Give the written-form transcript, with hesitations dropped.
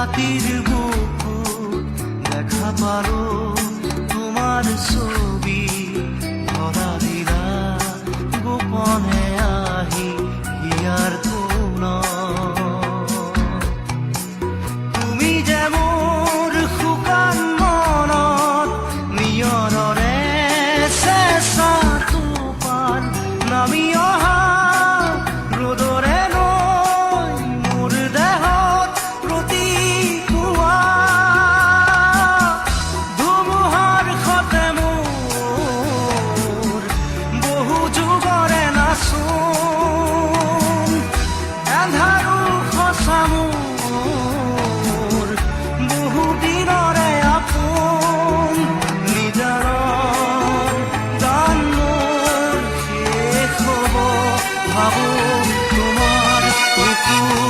ৰাতিৰ বুকু দেখা পাৰো তোমাৰ ছবি ধৰা দিলা গোপনে আহি হিয়াৰ কোন তুমি যে মোৰ শুকান মনত নিয়ৰৰে চেঁচা টোপাল নামি অহা ৰ'দৰে নৈ মোৰ দেহত প্ৰতিপুৱা ধুমুহাৰ সতে মোৰ বহু যুগৰে নাচোন এন্ধাৰো সঁচা মোৰ বহু দিনৰে আপোন নিজাৰৰ গান মোৰ শেষ হ'ব ভাবো তোমাৰ বুকুৰ